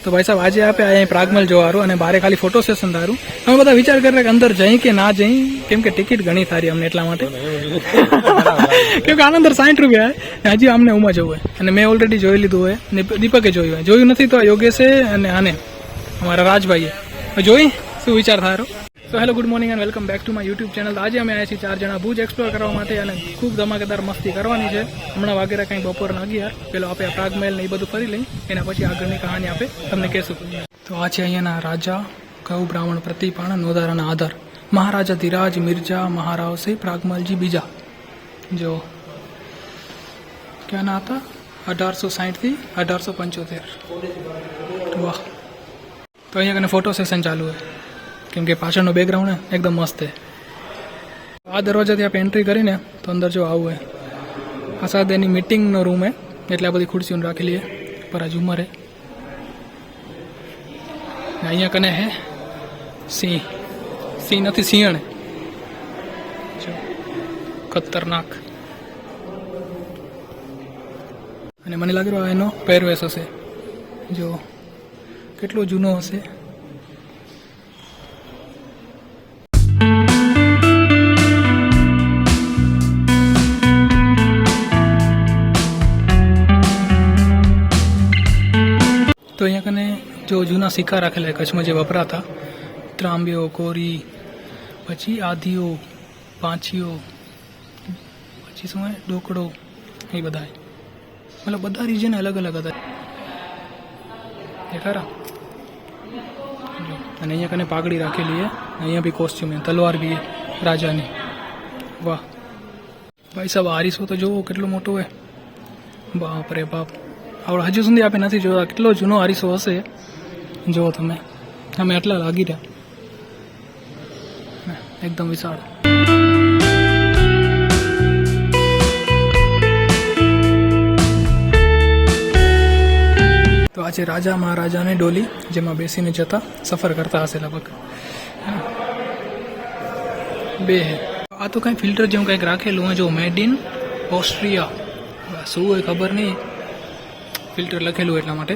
તો ભાઈ સાહેબ આજે આપે અહીંયા પ્રાગમલ જોવાનું અને બારે ખાલી ફોટો સેશન તારું અમે બધા વિચાર કરીએ કે અંદર જઈ કે ના જઈ, કેમ કે ટિકિટ ઘણી સારી અમને એટલા માટે કેમ કે આના અંદર 60 રૂપિયા હજી અમને ઉમાં જવું હોય અને મેં ઓલરેડી જોઈ લીધું હોય ને દીપકે જોયું હોય, જોયું નથી તો યોગેશે અને આને અમારા રાજભાઈએ જોઈ. શું વિચાર થારો? તો hello, good morning and welcome back to my YouTube channel. આજે અમે આવ્યા છીએ 4 જણા ભુજ એક્સપ્લોર કરવા માટે અને ખૂબ ધમાકેદાર મસ્તી કરવાની છે. હમણાં વાગેરા કંઈ બપોરના 11 પેલો આપણે પ્રાગમહેલ ને એ બધું ફરી લઈ, એના પછી આગળની કહાની આપણે તમને કહેશું. તો આ છે અહીંયાના રાજા ગૌ બ્રાહ્મણ પ્રતિપાણ નોધારાના આધાર મહારાજા ધીરાજ મિર્જા મહારાવસે પ્રાગમલજી બીજા જો ક્યાં ના હતા 1860 થી 1875. વાહ. તો અહીંયા કને ફોટો સેશન ચાલુ હોય કેમ કે પાછળનું બેકગ્રાઉન્ડ એકદમ મસ્ત છે. આ દરવાજાથી આપણે એન્ટ્રી કરીને તો અંદર જો આવું હોય, આ સાથે એની મીટિંગનો રૂમ હે એટલે આ બધી ખુરશીઓ રાખેલી હે પર આ ઝુમર હે. અહીંયા કને હે સિંહ નથી, સિંહણ ખતરનાક. અને મને લાગે એનો પહેરવેશ હશે, જો કેટલો જૂનો હશે. તો અહીંયા કને જો જૂના સિક્કા રાખેલા કચ્છમાં જે વપરાતા, ત્રાંબીઓ, કોરી, પછી આધીઓ, પાંચીઓ, પછી શું હોય ડોકડો, એ બધા મતલબ બધા રીજન અલગ અલગ હતા એ ખરા. અને અહીંયા કને પાઘડી રાખેલી છે, અહીંયા બી કોસ્ચ્યુમ છે, તલવાર બી રાજાની. વાહ ભાઈ સાહેબ, આરીસો તો જોવો કેટલો મોટો હોય, બાપ રે બાપ. આપણે હજુ સુધી આપણે નથી જોયા કેટલો જૂનો આરીસો હશે. જુઓ તમે, અમે આટલા લાગી રહ્યા, એકદમ વિશાળ. તો આજે રાજા મહારાજાની ડોલી જેમાં બેસીને જતા સફર કરતા હશે લગભગ બે હે. આ તો કંઈ ફિલ્ટર જેવું કંઈક રાખેલું હોય, જો મેડ ઇન ઓસ્ટ્રિયા શું હોય ખબર નહીં, ફિલ્ટર લખેલું એટલા માટે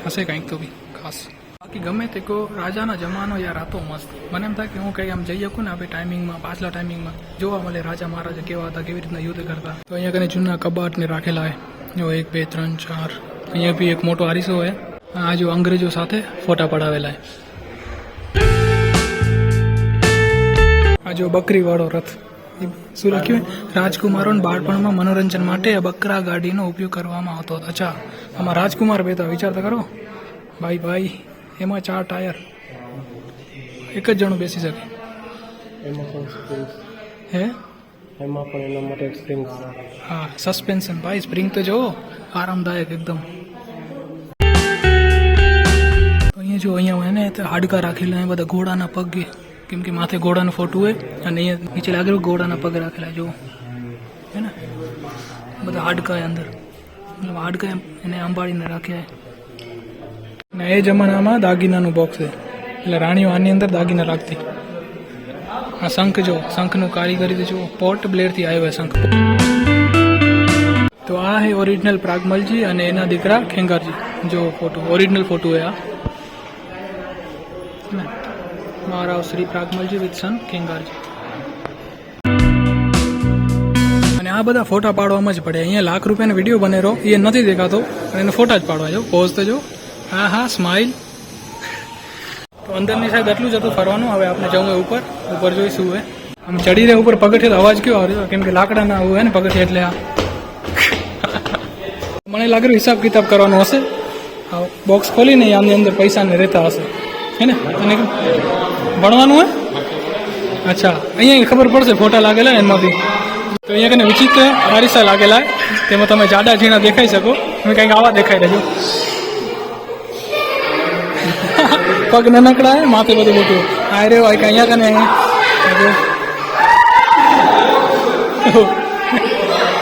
હશે કંઈક તો બી ખાસ. બાકી ગમે તે કહો, રાજાના જમાનો યાર આ તો મસ્ત. મને એમ થાય કે હું કંઈ આમ જઈ શકું ને આપણે ટાઈમિંગમાં, પાછલા ટાઈમિંગમાં જોવા મળે રાજા મહારાજા કેવા હતા, કેવી રીતના યુદ્ધ કરતા. તો અહીંયા કને જૂના કબાટને રાખેલા હોય, જો 1 2 3 4. અહીંયા બી એક મોટો આરીસો હોય, આ જો અંગ્રેજો સાથે ફોટા પડાવેલા હોય. આ જો બકરીવાળો રથ, શું લખ્યું રાજકુમારોને બાળપણમાં મનોરંજન માટે બકરા ગાડીનો ઉપયોગ કરવામાં આવતો હતો. અચ્છા, આમાં રાજકુમાર બેતા, વિચારતા કરો ભાઈ. એમાં 4 ટાયર, એક જ જણું બેસી શકે. હે એમાં પણ એના માટે સ્પ્રિંગ, હા સસ્પેન્શન ભાઈ, સ્પ્રિંગ તો જો આરામદાયક એકદમ. અહીંયા જો અહીંયા એને હાડકા રાખેલા એ બધા ઘોડાના પગ, કેમ કે માથે ઘોડાનું ફોટું હોય અને અહીંયા નીચે લાગેલું ઘોડાના પગ રાખેલા જો હે ને, બધા હાડકા અંદર, મતલબ હાડકા એને અંબાડીને રાખ્યા. ને એ જમાનામાં દાગીનાનું બોક્સ છે એટલે રાણીઓ આની અંદર દાગીના રાખતી. આ શંખ જો, શંખનું કારીગરી જો પોર્ટ બ્લેરથી આવ્યો શંખ. તો આ હે ઓરિજિનલ પ્રાગમલજી અને એના દીકરા ખેંગારજી. જો ફોટો, ઓરિજિનલ ફોટો હે આ. મહારાવ શ્રી પ્રાગમલજી વિથ સન ખેંગારજી. અને આ બધા ફોટા પાડવામાં જ પડે. અહીંયા લાખ રૂપિયાનો વિડીયો બનેલો એ નથી દેખાતો, અને એને ફોટા જ પાડવા જો. પોઝ તો જો, હા સ્માઇલ. તો અંદરની સાઈડ આટલું જ હતું ફરવાનું. હવે આપણે જવું હોય ઉપર જોઈશું. હોય આમ ચડી રહ્યા ઉપર પગથિયે તો અવાજ કેવો આવ્યો, કેમ કે લાકડાના હોય ને પગથિયે એટલે આ મને લાગે હિસાબ કિતાબ કરવાનો હશે. બોક્સ ખોલીને આમની અંદર પૈસાને રહેતા હશે હે ને. અને ભણવાનું હોય, અચ્છા અહીંયા ખબર પડશે ફોટા લાગેલા એમાંથી. તો અહીંયા કને વિચિત્ર આરીસા લાગેલા, તેમાં તમે જાડા ઝીણા દેખાઈ શકો. તમે કંઈક આવા દેખાઈ રહેજો. પગ નાનકડા હે, માથે બધું મોટું. આ રહ્યો અહીંયા કને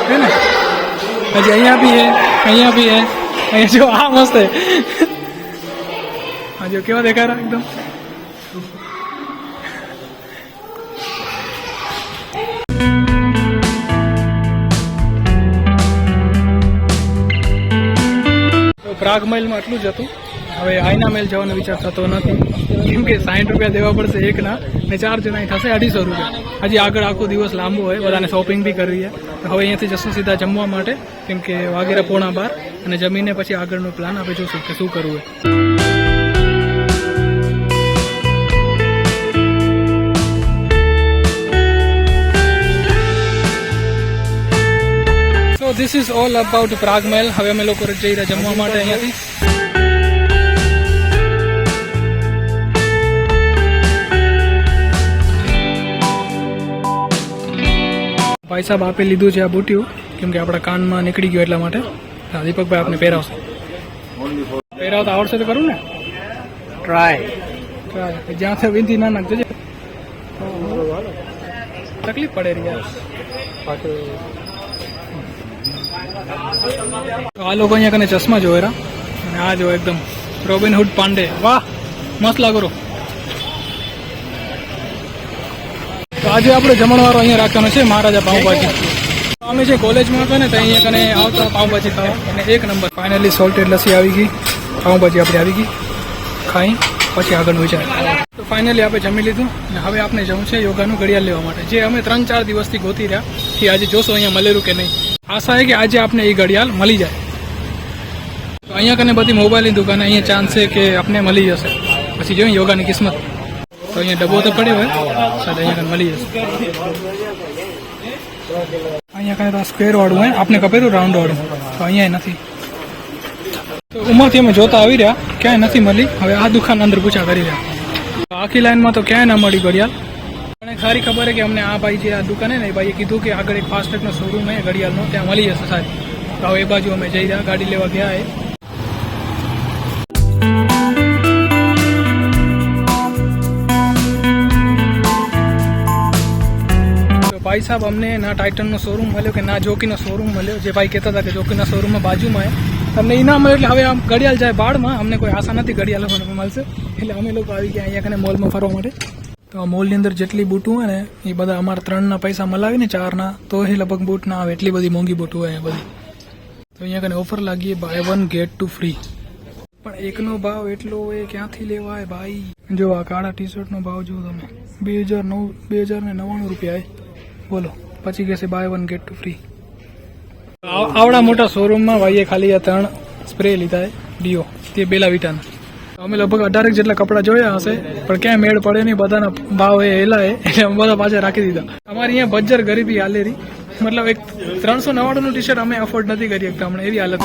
હે ને. હજી અહીંયા બી હે, અહીંયા બી હે. અહીંયા જો આ મસ્ત હે. હા જો કેવા દેખાય એકદમ. તો પ્રાગ મહેલમાં એટલું જ હતું. હવે આઈના મહેલ જવાનો વિચાર થતો નથી, કેમ કે 60 રૂપિયા દેવા પડશે એકના, ને 4 જણા થશે 250 રૂપિયા. હજી આગળ આખો દિવસ લાંબો હોય, બધાને શોપિંગ બી કરવી છે. તો હવે અહીંયાથી જશું સીધા જમવા માટે, કેમ કે વાગેરા 11:15, અને જમીને પછી આગળનો પ્લાન આપણે જોશું કે શું કરવું હોય. So this is all about Prag Mahal. હવે અમે લોકો જઈ રહ્યા જમવા માટે અહીંયાથી. ભાઈ સાહેબ આપે લીધું છે આ બુટ્યું, કેમ કે આપણા કાનમાં નીકળી ગયો એટલા માટે. દીપકભાઈ આપને પહેરાવશે. પહેરાવતા આવડશે તો કરું ને, ટ્રાય જ્યાં છે વિનથી ના નાખજો, તકલીફ પડે રહી યાર. આ લોકો અહીંયા કને ચશ્મા જોયેરા, અને આ જો એકદમ રોબિનહુડ પાંડે. વાહ, મસ્ત લાગો રો. તો આજે આપણે જમણવારો અહીંયા રાખવાનો છે, મહારાજા પાઉંભાજી. અમે જે કોલેજમાં હતા ને તો અહીંયા કને આવતા પાઉંભાજી ખાવા, અને એક નંબર. ફાઇનલી સોલ્ટેડ લસ્સી આવી ગઈ, પાઉંભાજી આપણે આવી ગઈ, ખાઈ પછી આગળ વિચાર. તો ફાઇનલી આપણે જમી લીધું, અને હવે આપણે જવું છે યોગાનું ઘડિયાળ લેવા માટે, જે અમે 3-4 દિવસથી ગોતી રહ્યા. એ આજે જોશો અહીંયા મળેલું કે નહીં. આશા છે કે આજે આપણે એ ઘડિયાળ મળી જાય. તો અહીંયા કને બધી મોબાઈલની દુકાન, અહીંયા ચાન્સ છે કે આપણે મળી જશે. પછી જોઈએ યોગાની કિસ્મત. તો અહીંયા ડબ્બો તો પડ્યો હોય, સાહેબ અહીંયા કને મળી જશે. અહીંયા કને તો સ્ક્વેર વાળું હોય, આપણે કપેલું રાઉન્ડ વાળું, તો અહીંયા નથી. તો ઉમાંથી અમે જોતા આવી રહ્યા, ક્યાંય નથી મળી. હવે આ દુકાન અંદર પૂછા કરી રહ્યા. આખી લાઈનમાં તો ક્યાંય ના મળી ઘડિયાળ. મને સારી ખબર છે કે અમને આ ભાઈ જે આ દુકાન હે ને, એ ભાઈએ કીધું કે આગળ એક ફાસ્ટેગનો શોરૂમ હે ઘડિયાળનો, ત્યાં મળી જશે સારી. તો હવે એ બાજુ અમે જઈ રહ્યા, ગાડી લેવા ગયા હે. ભાઈ સાહેબ અમને ના ટાઇટનનો શોરૂમ મળ્યો કે ના જોકીનો શોરૂમ મળ્યો. જે ભાઈ કહેતા હતા કે જોકીના શોરૂમમાં બાજુમાં તમને એ ના મળ્યો, એટલે હવે આમ ઘડિયાળ જાય બાળમાં. અમને કોઈ આશા નથી ઘડિયાળ લોકોને મળશે, એટલે અમે લોકો આવી ગયા અહીંયા કને મોલમાં ફરવા માટે. તો આ મોલની અંદર જેટલી બૂટું હોય ને, એ બધા અમારા 3ના પૈસા મલાવીને 4ના, તો એ લગભગ બૂટ ના આવે, એટલી બધી મોંઘી બૂટું હોય બધી. તો અહીંયા કને ઓફર લાગી, બાય 1 get 2 free. પણ એકનો ભાવ એટલો હોય, ક્યાંથી લેવાય ભાઈ. જો આ કાળા ટી શર્ટનો ભાવ જુઓ તમે, 2099 રૂપિયા. બોલો, પછી કહેશે બાય 1 get 2 free. આવડા મોટા શોરૂમમાં ભાઈએ ખાલી આ 3 સ્પ્રે લીધા ડીઓ, તે બેલા વિટાના. અમે લગભગ 18 જેટલા કપડાં જોયા હશે, પણ ક્યાંય મેળ પડે નહીં. બધાના ભાવ હેલા એટલે અમે બધા પાછા રાખી દીધા. અમારી અહીંયા બજ્જર ગરીબી હાલેરી, મતલબ એક 399નું ટી શર્ટ અમે અફોર્ડ નથી કરી શકતા હમણાં, એવી હાલત.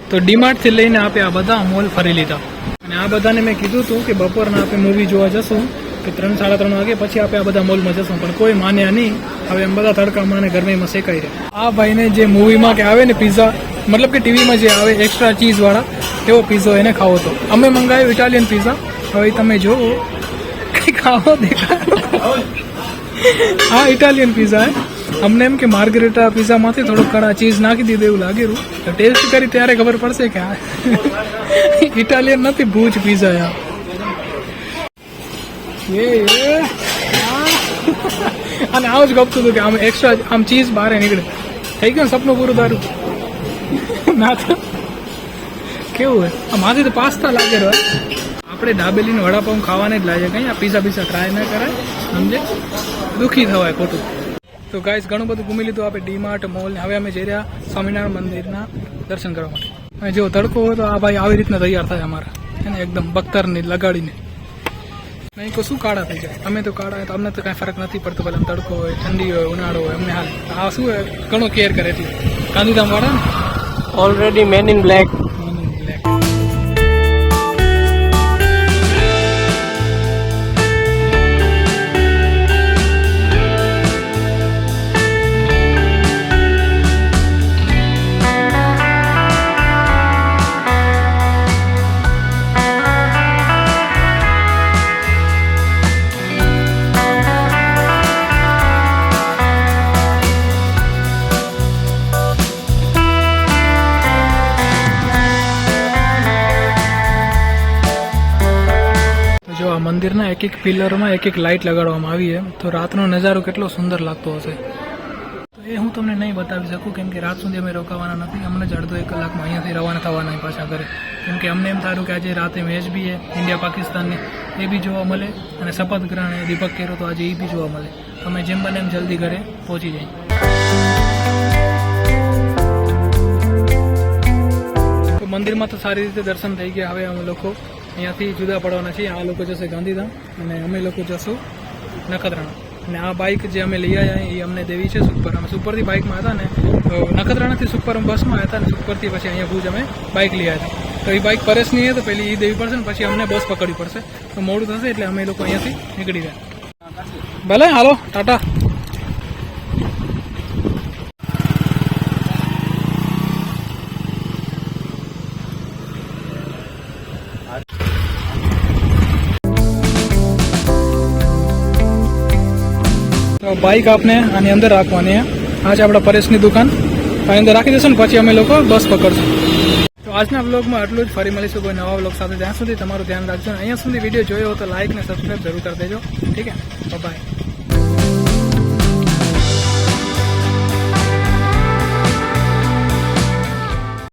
તો ડીમાર્ટથી લઈને આપણે આ બધા મોલ ફરી લીધા, અને આ બધાને મેં કીધું હતું કે બપોરના આપણે મૂવી જોવા જશું કે 3-3:30 વાગે, પછી આપણે આ બધા મોલમાં જશું, પણ કોઈ માન્યા નહીં. હવે એમ બધા તડકામાં અને ગરમીમાં શેકાઈ રહ્યા. આ ભાઈને જે મૂવીમાં કે આવે ને પિઝા, મતલબ કે ટીવીમાં જે આવે એક્સ્ટ્રા ચીઝવાળા, એવો પિઝો એને ખાવો હતો. અમે મંગાવ્યો ઇટાલિયન પિઝા. હવે તમે જુઓ ખાવો દેખાડો, હા ઇટાલિયન પિઝા. અમને એમ કે માર્ગરેટા પિઝામાંથી થોડુંક ઘણા ચીઝ નાખી દીધું એવું લાગેલું. ટેસ્ટ કરી ત્યારે ખબર પડશે કે આ ઇટાલિયન નથી, ભૂજ પિઝા યાર. અને આવું જ ગપતું હતું કે આમ એક્સ્ટ્રા આમ ચીઝ બહાર નીકળે. થઈ ગયું સપનું પૂરું તારું ના તો કેવું હોય. આમાંથી તો પાસ્તા લાગેલો હોય. આપણે દાબેલીને વડાપાઉં ખાવાને જ લાગે, કંઈ આ પીઝા ટ્રાય ના કરાય, સમજે, દુઃખી થવાય ખોટું. તો ગાઈસ ઘણું બધું ઘૂમી લીધું આપણે ડીમાર્ટ મોલ. હવે અમે જઈ રહ્યા સ્વામિનારાયણ મંદિરના દર્શન કરવા માટે. અને જો તડકો હોય તો આ ભાઈ આવી રીતના તૈયાર થાય અમારા, એને એકદમ બખ્તરની લગાડીને. નહીં તો શું કાળા થઈ જાય. અમે તો કાળા હોય તો અમને તો કાંઈ ફરક નથી પડતો, ભલે તડકો હોય, ઠંડી હોય, ઉનાળો હોય, અમને હાલ. આ શું હોય, ઘણો કેર કરે એટલે ગાંધીધામ વાળા ને ઓલરેડી મેન ઇન બ્લેક. મંદિરના એક એક પિલરમાં એક એક લાઇટ લગાડવામાં આવી છે, તો રાતનો નજારો કેટલો સુંદર લાગતો હશે. તો એ હું તમને નહીં બતાવી શકું, કેમ કે રાત સુધી અમે રોકાવાના નથી. અમને જ અડધો 1 કલાકમાં અહીંયાથી રવાના થવાના પાછા ઘરે, કેમ કે અમને એમ થયું કે આજે રાતે મેચ બી છે ઇન્ડિયા પાકિસ્તાનની, એ બી જોવા મળે, અને શપથ ગ્રહણ દીપક કેરો તો આજે એ બી જોવા મળે. તો અમે જેમ બને એમ જલ્દી ઘરે પહોંચી જઈએ. તો મંદિરમાં તો સારી રીતે દર્શન થઈ ગયા. હવે અમે લોકો અહીંયાથી જુદા પડવાના છીએ. આ લોકો જશે ગાંધીધામ અને અમે લોકો જશું નખત્રાણા. અને આ બાઇક જે અમે લઈ આવ્યા એ અમને દેવી છે સુપર. અમે સુપરથી બાઇકમાં હતા ને, તો નખત્રાણાથી સુપર બસમાં હતા ને, સુપરથી પછી અહીંયા ભુજ અમે બાઇક લઈ આવ્યા હતા. તો એ બાઇક પરેશની તો પેલી એ દેવી પડશે ને પછી અમને બસ પકડવી પડશે, તો મોડું થશે એટલે અમે લોકો અહીંયાથી નીકળી ગયા. ભલે હાલો, ટાટા. તો બાઇક આપને આની અંદર રાખવાની છે. આ છે આપણા પરેશની દુકાન. આની અંદર રાખી દેશો ને પછી અમે લોકો બસ પકડશું. તો આજના બ્લોગમાં આટલું જ. ફરી મળીશું કોઈ નવા બ્લોગ સાથે. ત્યાં સુધી તમારું ધ્યાન રાખજો. અહીંયા સુધી વિડીયો જોયો હોય તો લાઇક ને સબસ્ક્રાઈબ જરૂર કરી દેજો. ઠીક છે, બાય.